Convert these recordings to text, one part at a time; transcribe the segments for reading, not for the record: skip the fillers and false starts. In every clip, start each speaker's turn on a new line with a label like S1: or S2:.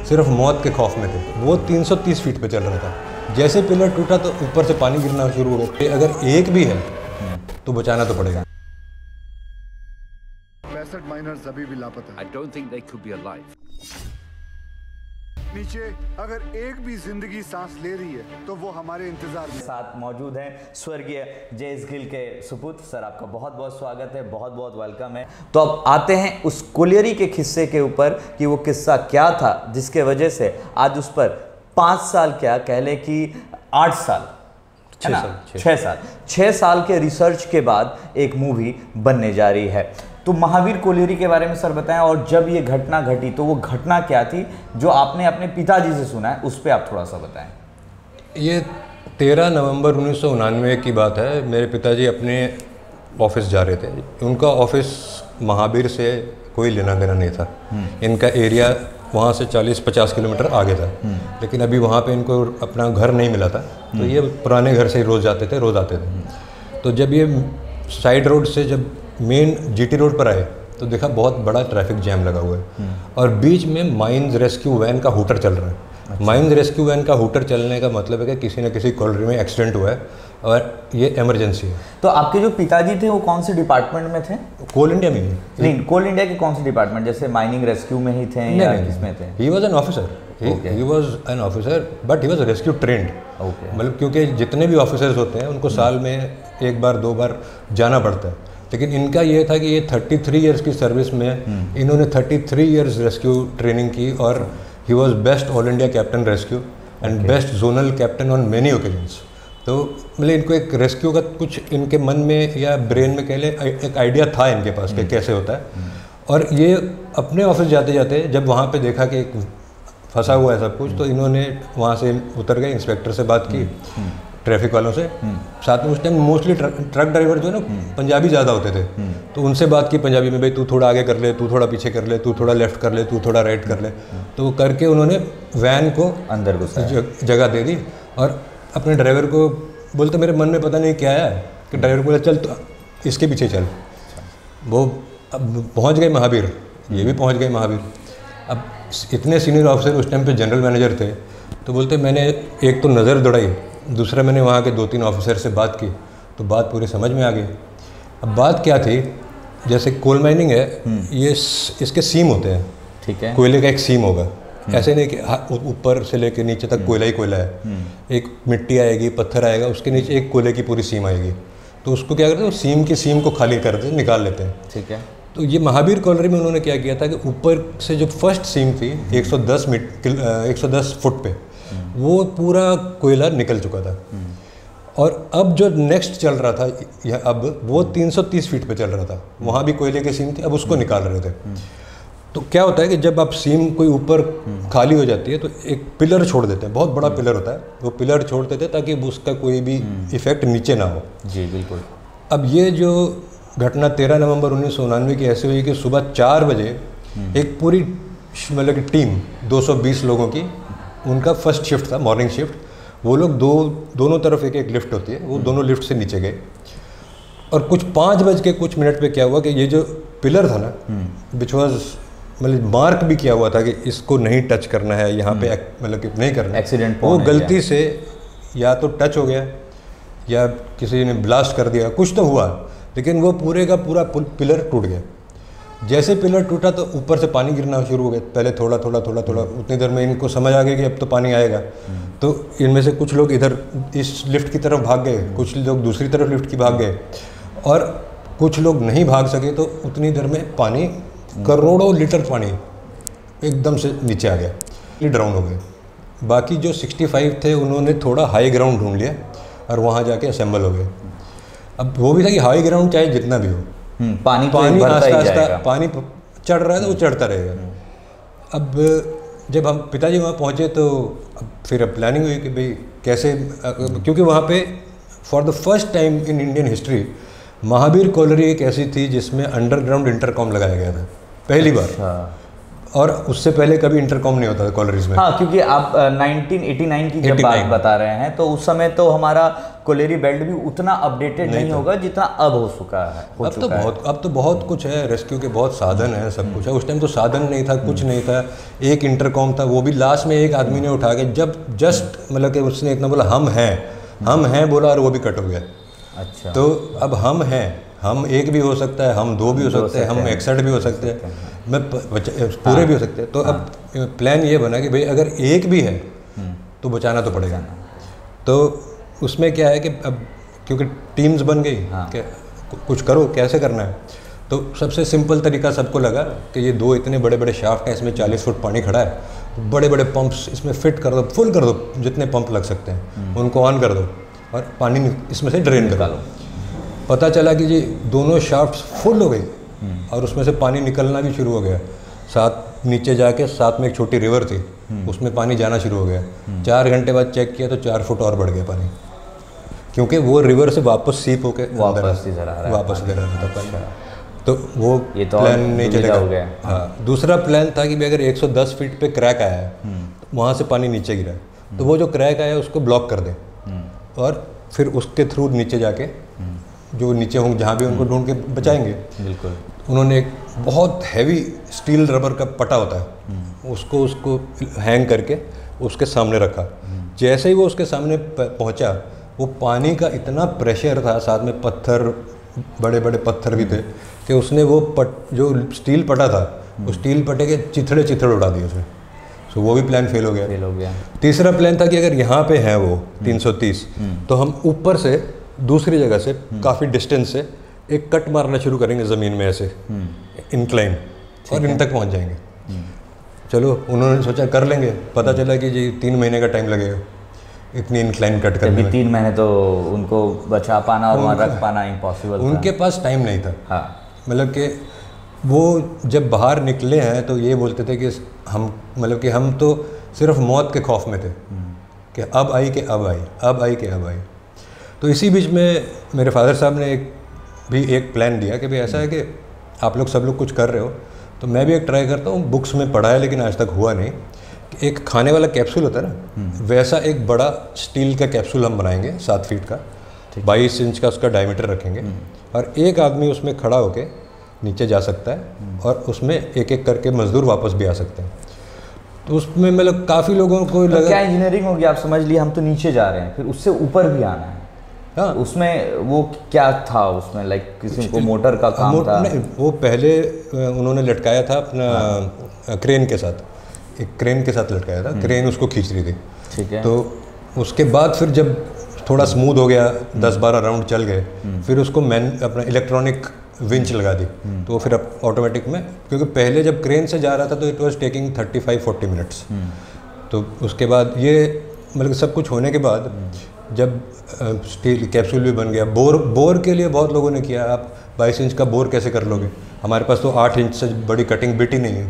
S1: सिर्फ मौत के खौफ में थे। वो 330 फीट पे चल रहा था। जैसे पिलर टूटा तो ऊपर से पानी गिरना शुरू हो गया। अगर एक भी है तो बचाना तो पड़ेगा।
S2: 65 माइनर्स अभी भी लापता।
S3: I don't think they could be alive.
S2: नीचे अगर एक भी जिंदगी सांस ले रही है तो वो हमारे इंतजार में।
S4: साथ मौजूद हैं स्वर्गीय जेएस गिल के सुपुत्र। सर आपका बहुत बहुत स्वागत है, बहुत बहुत वेलकम है। तो अब आते हैं उस कोलियरी के किस्से के ऊपर कि वो किस्सा क्या था जिसके वजह से आज उस पर 5 साल क्या कह ले कि 8 साल 6 साल के रिसर्च के बाद एक मूवी बनने जा रही है। तो महावीर कोलियरी के बारे में सर बताएं, और जब ये घटना घटी तो वो घटना क्या थी जो आपने अपने पिताजी से सुना है, उस पर आप थोड़ा सा बताएं।
S1: ये 13 नवंबर 1999 की बात है। मेरे पिताजी अपने ऑफिस जा रहे थे। उनका ऑफिस महावीर से कोई लेना देना नहीं था। इनका एरिया वहाँ से 40-50 किलोमीटर आगे था। लेकिन अभी वहाँ पे इनको अपना घर नहीं मिला था, तो ये पुराने घर से ही रोज़ जाते थे, रोज़ आते थे। तो जब ये साइड रोड से जब मेन जीटी रोड पर आए तो देखा बहुत बड़ा ट्रैफिक जैम लगा हुआ है और बीच में माइंस रेस्क्यू वैन का हूटर चल रहा है। अच्छा। माइंस रेस्क्यू वैन का हूटर चलने का मतलब है कि किसी न किसी कॉलोनी में एक्सीडेंट हुआ है और ये इमरजेंसी है।
S4: तो आपके जो पिताजी थे वो कौन से डिपार्टमेंट में थे?
S1: कोल इंडिया में ही।
S4: नहीं, कोल इंडिया के कौन से डिपार्टमेंट, जैसे माइनिंग रेस्क्यू में ही थे या किसमें थे?
S1: He was an officer. He was an officer but he was rescue trend. मतलब क्योंकि जितने भी ऑफिसर्स होते हैं उनको साल में 1 बार 2 बार जाना पड़ता है। लेकिन इनका ये था कि ये 33 इयर्स की सर्विस में इन्होंने 33 इयर्स रेस्क्यू ट्रेनिंग की और he was best all India captain rescue and best zonal captain on many occasions. तो मतलब इनको एक रेस्क्यू का कुछ इनके मन में या ब्रेन में कह लें एक आइडिया था इनके पास कि कैसे होता है। और ये अपने ऑफिस जाते जाते जब वहाँ पे देखा कि फंसा हुआ है सब कुछ, तो इन्होंने वहाँ से उतर गए, इंस्पेक्टर से बात की, ट्रैफिक वालों से। साथ में उस टाइम मोस्टली ट्रक ड्राइवर जो है ना पंजाबी ज़्यादा होते थे, तो उनसे बात की पंजाबी में, भाई तू थोड़ा आगे कर ले, तू थोड़ा पीछे कर ले, तू थोड़ा लेफ्ट कर ले, तू थोड़ा राइट कर ले। तो वो करके उन्होंने वैन को
S4: अंदर
S1: जगह दे दी और अपने ड्राइवर को बोलते, मेरे मन में पता नहीं क्या आया कि ड्राइवर बोला चल तो इसके पीछे चल। वो अब पहुँच गए महावीर, ये भी पहुँच गए महावीर। अब इतने सीनियर ऑफिसर उस टाइम पे जनरल मैनेजर थे, तो बोलते मैंने एक तो नज़र दौड़ाई, दूसरा मैंने वहाँ के 2-3 ऑफिसर से बात की तो बात पूरी समझ में आ गई। अब बात क्या थी, जैसे कोल माइनिंग है, ये इसके सीम होते हैं।
S4: ठीक है।
S1: कोयले का एक सीम होगा, ऐसे नहीं कि ऊपर से लेकर नीचे तक कोयला ही कोयला है। एक मिट्टी आएगी, पत्थर आएगा, उसके नीचे एक कोयले की पूरी सीम आएगी। तो उसको क्या करते हैं, सीम की सीम को खाली कर देते, निकाल लेते हैं।
S4: ठीक है।
S1: तो ये महावीर कॉलोनी में उन्होंने क्या किया था कि ऊपर से जो फर्स्ट सीम थी 110 फुट पे, वो पूरा कोयला निकल चुका था। और अब जो नेक्स्ट चल रहा था यह अब वो 330 फीट पे चल रहा था। वहाँ भी कोयले की सीम थी, अब उसको निकाल रहे थे। तो क्या होता है कि जब आप सीम कोई ऊपर खाली हो जाती है तो एक पिलर छोड़ देते हैं, बहुत बड़ा पिलर होता है, वो पिलर छोड़ देते हैं ताकि उसका कोई भी इफेक्ट नीचे ना हो।
S4: जी बिल्कुल।
S1: अब ये जो घटना 13 नवंबर 1999 की ऐसी हुई कि सुबह 4 बजे एक पूरी मतलब कि टीम 220 लोगों की, उनका फर्स्ट शिफ्ट था, मॉर्निंग शिफ्ट। वो लोग दोनों तरफ एक लिफ्ट होती है, वो दोनों लिफ्ट से नीचे गए। और कुछ 5 बज के कुछ मिनट पे क्या हुआ कि ये जो पिलर था ना, विच वॉज मतलब मार्क भी किया हुआ था कि इसको नहीं टच करना है, यहाँ पे मतलब कि नहीं करना,
S4: एक्सीडेंट
S1: वो गलती से या तो टच हो गया या किसी ने ब्लास्ट कर दिया, कुछ तो हुआ, लेकिन वो पूरे का पूरा पिलर टूट गया। जैसे पिलर टूटा तो ऊपर से पानी गिरना शुरू हो गया। पहले थोड़ा थोड़ा उतनी देर में इनको समझ आ गया कि अब तो पानी आएगा। तो इनमें से कुछ लोग इधर इस लिफ्ट की तरफ भाग गए, कुछ लोग दूसरी तरफ लिफ्ट की भाग गए और कुछ लोग नहीं भाग सके। तो उतनी देर में पानी, करोड़ों लीटर पानी एकदम से नीचे आ गया, ये डाउन हो गए। बाकी जो 65 थे उन्होंने थोड़ा हाई ग्राउंड ढूंढ लिया और वहाँ जाके असेंबल हो गए। अब वो भी था कि हाई ग्राउंड चाहे जितना भी हो, पानी आस्ता पानी चढ़ रहा है तो वो चढ़ता रहेगा। अब जब हम पिताजी वहाँ पहुँचे तो अब फिर अब प्लानिंग हुई कि भाई कैसे, क्योंकि वहाँ पे for the first time in Indian history Mahavir colony एक ऐसी थी जिसमें अंडरग्राउंड इंटरकॉम लगाया गया था, पहली बार। और उससे पहले कभी इंटरकॉम नहीं होता था कॉलरीज में।
S4: हाँ, क्योंकि आप 1989 की जब बात बता रहे हैं तो उस समय तो हमारा कोलेरी बेल्ट भी उतना अपडेटेड नहीं होगा जितना अब हो चुका है।
S1: अब तो बहुत कुछ है, रेस्क्यू के बहुत साधन है, सब कुछ है। उस टाइम तो साधन नहीं था, कुछ नहीं था, एक इंटरकॉम था, वो भी लास्ट में एक आदमी ने उठा के जब जस्ट मतलब कि उसने इतना बोला हम हैं बोला और वो भी कट हो गया।
S4: अच्छा,
S1: तो अब हम हैं, हम एक भी हो सकता है, हम दो भी हो सकते हैं, हम 61 भी हो सकते हैं, मैं पूरे भी हो सकते हैं। तो अब प्लान ये बना कि भाई अगर एक भी है तो बचाना तो पड़ेगा। तो उसमें क्या है कि अब क्योंकि टीम्स बन गई कि कुछ करो, कैसे करना है। तो सबसे सिंपल तरीका सबको लगा कि ये दो इतने बड़े बड़े शाफ्ट हैं, इसमें 40 फुट पानी खड़ा है, बड़े बड़े पंप्स इसमें फिट कर दो, फुल कर दो, जितने पंप लग सकते हैं उनको ऑन कर दो और पानी इसमें से ड्रेन करा लो। पता चला कि जी दोनों शाफ्ट्स फुल हो गई और उसमें से पानी निकलना भी शुरू हो गया। साथ नीचे जाके साथ में एक छोटी रिवर थी, उसमें पानी जाना शुरू हो गया। 4 घंटे बाद चेक किया तो 4 फुट और बढ़ गया पानी, क्योंकि वो रिवर से वापस सीप होके वापस इधर आ रहा था पानी। तो वो प्लान नहीं चलेगा। हाँ, दूसरा प्लान था कि भाई अगर 110 फीट पे क्रैक आया है तो वहाँ से पानी नीचे गिरा है, तो वो जो क्रैक आया उसको ब्लॉक कर दें और फिर उसके थ्रू नीचे जाके जो नीचे होंगे जहाँ भी उनको ढूंढ के बचाएंगे।
S4: बिल्कुल।
S1: उन्होंने एक बहुत हैवी स्टील रबर का पटा होता है, उसको हैंग करके उसके सामने रखा। जैसे ही वो उसके सामने पहुंचा, वो पानी का इतना प्रेशर था, साथ में पत्थर, बड़े बड़े पत्थर भी थे, कि उसने वो जो स्टील पटा था वो स्टील पटे के चिथड़े उड़ा दिए उसने। सो वो भी प्लान फेल हो गया। तीसरा प्लान था कि अगर यहाँ पे है वो 330 तो हम ऊपर से दूसरी जगह से काफ़ी डिस्टेंस से एक कट मारना शुरू करेंगे ज़मीन में ऐसे इंक्लाइन और इन तक पहुँच जाएंगे। चलो उन्होंने सोचा कर लेंगे, पता चला कि जी 3 महीने का टाइम लगेगा इतनी इंक्लाइन कट करने में।
S4: 3 महीने तो उनको बचा पाना और वहाँ रख पाना इम्पॉसिबल था।
S1: उनके पास टाइम नहीं था।
S4: हाँ,
S1: मतलब कि वो जब बाहर निकले हैं तो ये बोलते थे कि हम मतलब कि हम तो सिर्फ मौत के खौफ में थे कि अब आई कि अब आई, अब आई कि अब आई। तो इसी बीच में मेरे फादर साहब ने एक प्लान दिया कि भाई ऐसा है कि आप लोग सब लोग कुछ कर रहे हो तो मैं भी एक ट्राई करता हूँ। बुक्स में पढ़ा है लेकिन आज तक हुआ नहीं। एक खाने वाला कैप्सूल होता है ना, वैसा एक बड़ा स्टील का कैप्सूल हम बनाएंगे 7 फीट का, 22 इंच का उसका डायमीटर रखेंगे और एक आदमी उसमें खड़ा होके नीचे जा सकता है और उसमें एक एक करके मजदूर वापस भी आ सकते हैं। तो उसमें मतलब काफ़ी लोगों को लगा
S4: क्या इंजीनियरिंग होगी, आप समझ लिए हम तो नीचे जा रहे हैं, फिर उससे ऊपर भी आना है।
S1: हाँ,
S4: उसमें वो क्या था उसमें, लाइक किसी को मोटर का काम था?
S1: नहीं, वो पहले उन्होंने लटकाया था अपना क्रेन के साथ, एक क्रेन के साथ लटकाया था, क्रेन उसको खींच रही थी।
S4: ठीक है।
S1: तो उसके बाद फिर जब थोड़ा स्मूथ हो गया, 10-12 राउंड चल गए, फिर उसको अपना इलेक्ट्रॉनिक विंच लगा दी, तो फिर अब ऑटोमेटिक में, क्योंकि पहले जब क्रेन से जा रहा था तो इट वाज टेकिंग 35-40 मिनट्स। तो उसके बाद ये मतलब सब कुछ होने के बाद जब स्टील कैप्सूल भी बन गया, बोर के लिए बहुत लोगों ने किया, आप 22 इंच का बोर कैसे कर लोगे, हमारे पास तो 8 इंच से बड़ी कटिंग बिट ही नहीं है।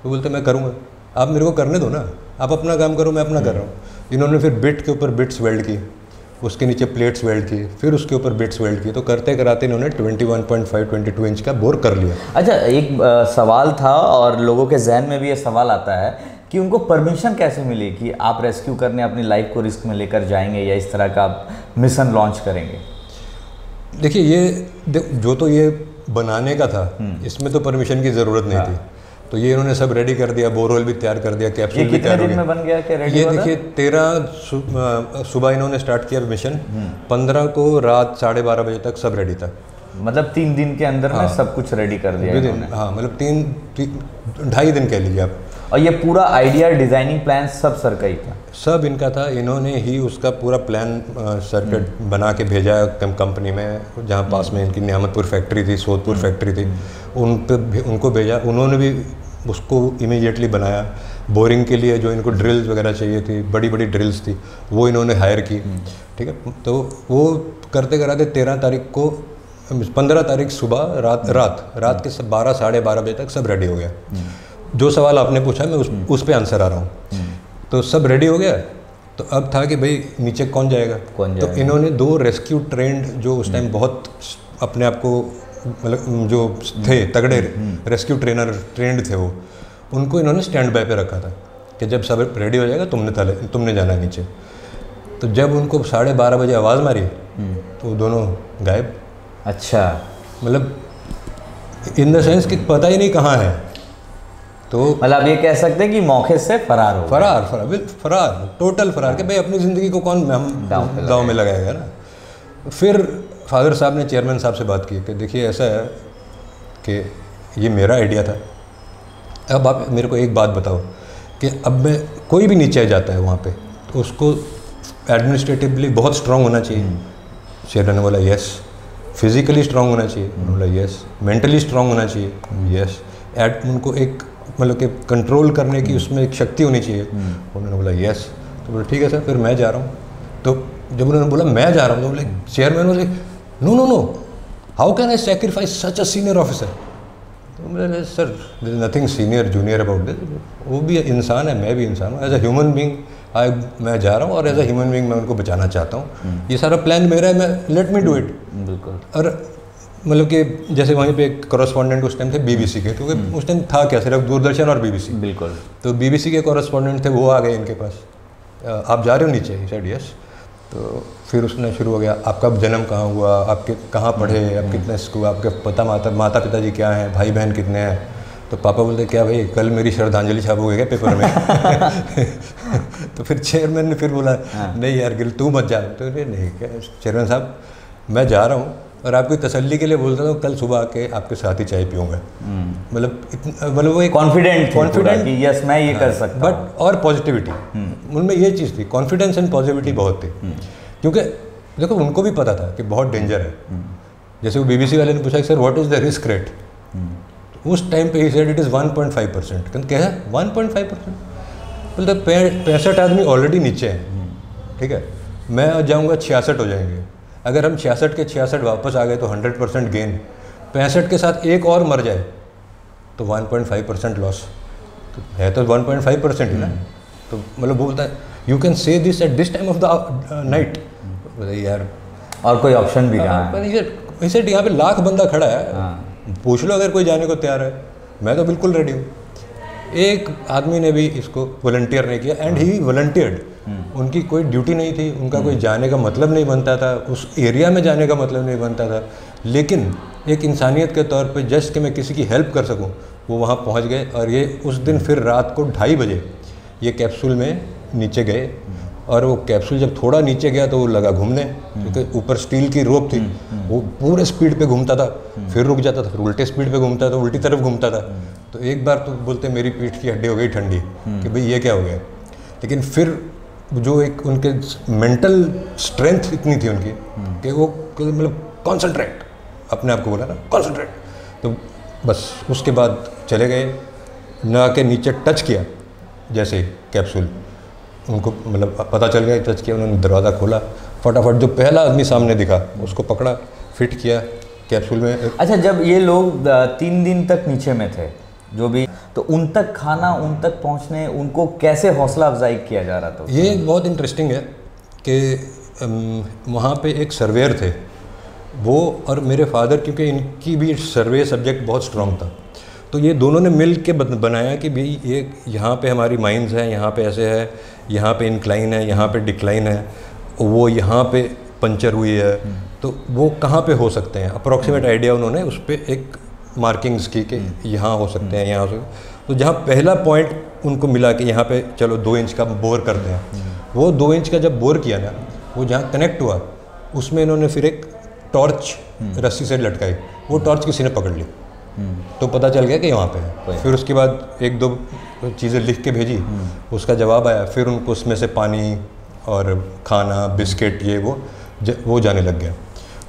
S1: तो बोलते मैं करूँगा, आप मेरे को करने दो ना, आप अपना काम करो, मैं अपना कर रहा हूँ। इन्होंने फिर बिट के ऊपर बिट्स वेल्ड की, उसके नीचे प्लेट्स वेल्ड की, फिर उसके ऊपर बिट्स वेल्ड की, तो करते कराते इन्होंने 21.5-22 इंच का बोर कर लिया।
S4: अच्छा, एक सवाल था और लोगों के जहन में भी ये सवाल आता है कि उनको परमिशन कैसे मिली कि आप रेस्क्यू करने अपनी लाइफ को रिस्क में लेकर जाएंगे या इस तरह का मिशन लॉन्च करेंगे?
S1: देखिए ये जो तो ये बनाने का था, इसमें तो परमिशन की ज़रूरत नहीं थी, तो ये इन्होंने सब रेडी कर दिया, बोरवेल भी तैयार कर दिया, कैप्सूल भी तैयार हो गया।
S4: में बन गया क्या रेडी?
S1: ये देखिए 13 सुबह इन्होंने स्टार्ट किया मिशन, 15 को रात 12:30 बजे तक सब रेडी था।
S4: मतलब 3 दिन के अंदर में सब कुछ रेडी कर दिया इन्होंने।
S1: हाँ, मतलब 2.5 दिन कह लीजिए आप।
S4: और ये पूरा आइडिया, डिजाइनिंग प्लान सब सर का ही था? सब
S1: इनका था, इन्होंने ही उसका पूरा प्लान सर्किट बना के भेजा कंपनी में, जहाँ पास में इनकी नियामतपुर फैक्ट्री थी, सोदपुर फैक्ट्री थी, उनको भेजा। उन्होंने भी उसको इमीडिएटली बनाया। बोरिंग के लिए जो इनको ड्रिल्स वगैरह चाहिए थी, बड़ी बड़ी ड्रिल्स थी, वो इन्होंने हायर की। ठीक है, तो वो करते कराते 13 तारीख को, 15 तारीख सुबह रात के 12-12:30 बजे तक सब रेडी हो गया। जो सवाल आपने पूछा मैं उस पे आंसर आ रहा हूँ। तो सब रेडी हो गया, तो अब था कि भाई नीचे कौन जाएगा। तो इन्होंने 2 रेस्क्यू ट्रेंड, जो उस टाइम बहुत अपने आप को मतलब जो थे तगड़े रेस्क्यू ट्रेंड थे, उनको इन्होंने स्टैंड बाय पे रखा था कि जब सब रेडी हो जाएगा तुमने जाना नीचे। तो जब उनको 12:30 बजे आवाज़ मारी तो वो दोनों गायब।
S4: अच्छा,
S1: मतलब इन द सेंस कि पता ही नहीं कहाँ है। तो
S4: मतलब ये कह सकते हैं कि मौके से फरार हो गए।
S1: फरार टोटल फरार कि भाई अपनी ज़िंदगी को कौन हम दांव में लगाएगा ना। फिर फादर साहब ने चेयरमैन साहब से बात की कि देखिए ऐसा है कि ये मेरा आइडिया था, अब आप मेरे को एक बात बताओ कि अब मैं कोई भी नीचे जाता है वहाँ पे तो उसको एडमिनिस्ट्रेटिवली बहुत स्ट्रांग होना चाहिए। चेयरमैन ने बोला यस। फिज़िकली स्ट्रांग होना चाहिए, उन्होंने बोला यस। मेंटली स्ट्रांग होना चाहिए, यस। उनको एक मतलब कि कंट्रोल करने की उसमें एक शक्ति होनी चाहिए, उन्होंने बोला यस। तो बोला ठीक है सर, फिर मैं जा रहा हूँ। तो जब उन्होंने बोला मैं जा रहा हूँ तो बोले चेयरमैन बोले no how can I sacrifice such a senior officer. तो बोले sir there is nothing senior junior about this, वो भी इंसान है, मैं भी इंसान हूँ। एज अ ह्यूमन बींग मैं जा रहा हूँ और एज अ ह्यूमन बींग मैं उनको बचाना चाहता हूँ। ये सारा प्लान मेरा है, मैं लेट मी डू इट।
S4: बिल्कुल।
S1: और मतलब कि जैसे वहीं पे एक कॉरेस्पॉन्डेंट उस टाइम थे बीबीसी के, क्योंकि उस टाइम था क्या सिर्फ दूरदर्शन और बीबीसी।
S4: बिल्कुल।
S1: तो बीबीसी के कॉरेस्पॉन्डेंट थे, वो आ गए इनके पास, आप जा रहे हो नीचे? Said yes. तो फिर उसने शुरू हो गया, आपका जन्म कहाँ हुआ, आपके कहाँ पढ़े, आप कितने स्कूल, आपके माता पिताजी क्या हैं, भाई बहन कितने हैं। तो पापा बोलते क्या भाई कल मेरी श्रद्धांजलि छाप हो गई क्या पेपर में। तो फिर चेयरमैन ने फिर बोला नहीं यार गिल तू मत जा। तो नहीं क्या चेयरमैन साहब मैं जा रहा हूँ और आपकी तसल्ली के लिए बोलता हूँ कल सुबह आके आपके साथ ही चाय पीऊँगा। मतलब वो एक
S4: कॉन्फिडेंट कि यस मैं ये कर सकता हूँ।
S1: बट और पॉजिटिविटी उनमें ये चीज़ थी, कॉन्फिडेंस एंड पॉजिटिविटी बहुत थी। क्योंकि देखो उनको भी पता था कि बहुत डेंजर है। जैसे वो बीबीसी वाले ने पूछा कि sir what is the risk rate, उस टाइम पे ही सेड इट इज़ 1.5%। क्या है 1.5%? बोलते 65 आदमी ऑलरेडी नीचे हैं, ठीक है, मैं जाऊँगा 66 हो जाएंगे। अगर हम 66 के 66 वापस आ गए तो 100% गेन, 65 के साथ एक और मर जाए तो 1.5% लॉस। तो है तो 1.5% ही ना। तो मतलब बोलता है you can say this at this time of the night. यार
S4: और कोई ऑप्शन भी कहाँ है?
S1: इसे यहाँ पे लाख बंदा खड़ा है, पूछ लो अगर कोई जाने को तैयार है, मैं तो बिल्कुल रेडी हूँ। एक आदमी ने भी इसको वॉलंटियर नहीं किया एंड ही वॉलंटियर्ड। उनकी कोई ड्यूटी नहीं थी, उनका कोई जाने का मतलब नहीं बनता था, उस एरिया में जाने का मतलब नहीं बनता था, लेकिन एक इंसानियत के तौर पे जस्ट कि मैं किसी की हेल्प कर सकूं वो वहाँ पहुँच गए। और ये उस दिन फिर रात को 2:30 बजे ये कैप्सूल में नीचे गए और वो कैप्सूल जब थोड़ा नीचे गया तो वो लगा घूमने, क्योंकि ऊपर स्टील की रोप थी, वो पूरे स्पीड पे घूमता था, फिर रुक जाता था, फिर उल्टे स्पीड पे घूमता था, उल्टी तरफ घूमता था। तो एक बार तो बोलते मेरी पीठ की हड्डी हो गई ठंडी कि भाई ये क्या हो गया। लेकिन फिर जो एक उनके मेंटल स्ट्रेंथ इतनी थी उनकी कि वो मतलब कॉन्सेंट्रेट, अपने आप को बोला ना कॉन्सेंट्रेट। तो बस उसके बाद चले गए, ना के नीचे टच किया जैसे ही कैप्सूल उनको मतलब पता चल गया, टच किया, उन्होंने दरवाज़ा खोला, फटाफट जो पहला आदमी सामने दिखा उसको पकड़ा, फिट किया कैप्सूल में।
S4: अच्छा, जब ये लोग 3 दिन तक नीचे में थे जो भी, तो उन तक खाना, उन तक पहुंचने, उनको कैसे हौसला अफजाई किया जा रहा था?
S1: ये बहुत इंटरेस्टिंग है कि वहाँ पे एक सर्वेयर थे वो और मेरे फादर, क्योंकि इनकी भी सर्वे सब्जेक्ट बहुत स्ट्रॉन्ग था, तो ये दोनों ने मिल के बनाया कि भाई ये यहाँ पे हमारी माइंस हैं, यहाँ पे ऐसे है, यहाँ पे इंक्लाइन है, यहाँ पे डिक्लाइन है, वो यहाँ पे पंचर हुई है, तो वो कहाँ पे हो सकते हैं, अप्रॉक्सीमेट आइडिया उन्होंने उस पर एक मार्किंग्स की कि यहाँ हो सकते हैं, यहाँ हो सकते हैं। तो जहाँ पहला पॉइंट उनको मिला कि यहाँ पे चलो 2 इंच का बोर करते हैं, वो 2 इंच का जब बोर किया ना, वो जहाँ कनेक्ट हुआ उसमें इन्होंने फिर एक टॉर्च रस्सी से लटकाई, वो टॉर्च किसी ने पकड़ ली, तो पता चल गया कि वहाँ पे है। फिर उसके बाद 1-2 चीज़ें लिख के भेजी, उसका जवाब आया, फिर उनको उसमें से पानी और खाना, बिस्किट, ये वो जाने लग गया।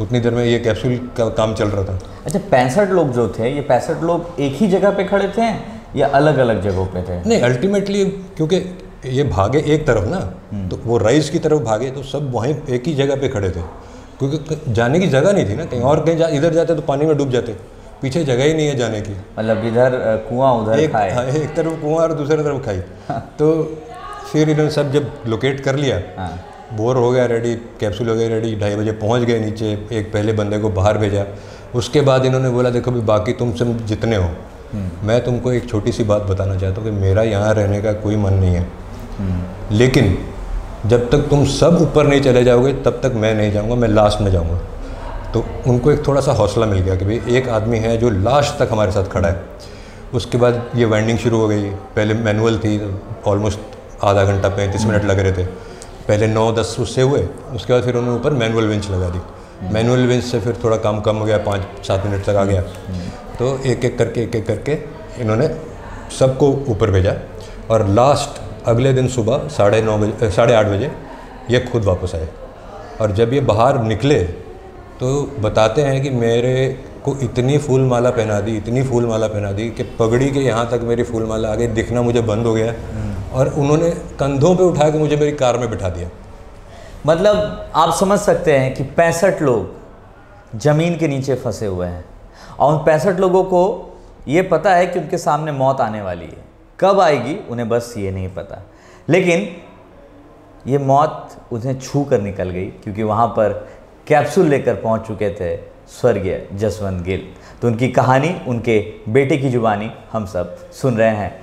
S1: उतनी देर में ये कैप्सूल का काम चल रहा था। अच्छा,
S4: 65 लोग जो थे, ये 65 लोग एक ही जगह पे खड़े थे या अलग अलग जगहों पे थे?
S1: नहीं, अल्टीमेटली क्योंकि ये भागे एक तरफ ना, तो वो राइज की तरफ भागे, तो सब वहीं एक ही जगह पे खड़े थे, क्योंकि जाने की जगह नहीं थी ना, कहीं और कहीं इधर जाते तो पानी में डूब जाते, पीछे जगह ही नहीं है जाने की।
S4: मतलब इधर कुआं उधर खाए।
S1: हाँ, एक तरफ कुआं और दूसरी तरफ खाई। तो फिर इन्होंने सब जब लोकेट कर लिया, बोर हो गया रेडी, कैप्सूल हो गया रेडी, 2:30 बजे पहुंच गए नीचे, एक पहले बंदे को बाहर भेजा। उसके बाद इन्होंने बोला देखो भी बाकी तुम सब जितने हो मैं तुमको एक छोटी सी बात बताना चाहता हूँ कि मेरा यहाँ रहने का कोई मन नहीं है, लेकिन जब तक तुम सब ऊपर नहीं चले जाओगे तब तक मैं नहीं जाऊँगा, मैं लास्ट में जाऊँगा। तो उनको एक थोड़ा सा हौसला मिल गया कि भाई एक आदमी है जो लास्ट तक हमारे साथ खड़ा है। उसके बाद ये वाइंडिंग शुरू हो गई। पहले मैनुअल थी, ऑलमोस्ट आधा घंटा 35 मिनट लग रहे थे। पहले 9-10 उससे हुए, उसके बाद फिर उन्होंने ऊपर मैनुअल विंच लगा दी। मैनुअल विंच से फिर थोड़ा काम कम हो गया, 5-7 मिनट तक आ गया। तो एक एक करके इन्होंने सबको ऊपर भेजा और लास्ट अगले दिन सुबह 8:30 बजे ये खुद वापस आए। और जब ये बाहर निकले तो बताते हैं कि मेरे को इतनी फूल माला पहना दी कि पगड़ी के यहाँ तक मेरी फूल माला आ गई, दिखना मुझे बंद हो गया। और उन्होंने कंधों पे उठा के मुझे मेरी कार में बिठा दिया।
S4: मतलब आप समझ सकते हैं कि 65 लोग ज़मीन के नीचे फंसे हुए हैं और उन 65 लोगों को ये पता है कि उनके सामने मौत आने वाली है। कब आएगी उन्हें बस ये नहीं पता, लेकिन ये मौत उन्हें छू कर निकल गई, क्योंकि वहाँ पर कैप्सूल लेकर पहुँच चुके थे स्वर्गीय जसवंत गिल। तो उनकी कहानी, उनके बेटे की जुबानी हम सब सुन रहे हैं।